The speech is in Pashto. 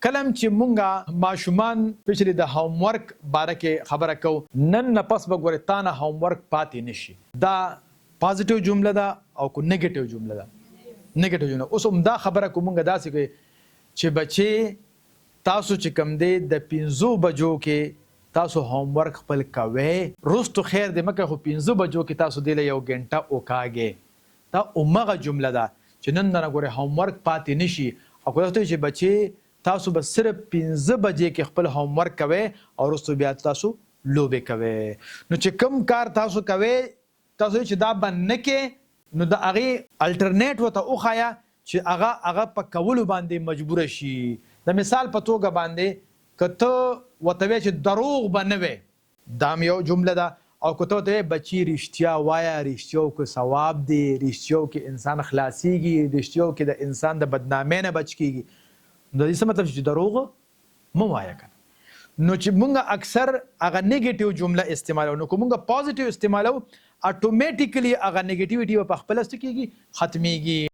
کلم چې مونږه ماشومان پچلی د هوم ورک باره کې خبره کو نن نه پس به ګورې تا نه هوم ورک پاتې نشي. دا پازیټیو جمله ده او کو نیگیټیو جمله ده. نیگیټیو جمله اوس هم دا خبره کو مونږه داسې کوي چې بچي تاسو چې کم دی د 5 بجو کې تاسو هوم ورک خپل کوئ رستو خیر دې مکه خو 5 بجو کې تاسو دی له 1 غنټه وکاږئ. دا اومغه جمله ده چې نن نه ګوره هوم ورک پاتې نشي. او کوم چې بچي تاسو به صرف 5 بجې کې خپل هوم ورک کوئ او رستو بیا تاسو لوبې کوئ. نو چې کوم کار تاسو کوئ تاسو چې دا باندې نه کې نو د هغې الټرنیټ ورته وښایه چې هغه په کولو باندې مجبوره شي. د مثال په توګه باندې که ته ورته وایې چې دروغ به نه وی دا هم یو جمله ده. او که ته ورته وایې بچي رښتیا وایه رښتیاو کې ثواب دی رښتیاو کې انسان خلاصیږي رښتیاو کې د انسان د بدنامۍ نه بچ کیږي. نو د دې څه مطلب چې دروغ مه وایه که نو چې مونږ اکثر هغه نیگیټیو جمله استعمالو. نو که مونږ پازیټیو استعمالو اټومیټیکلی هغه نیگیټیویټي به په خپله څه کیږي ختمیږي.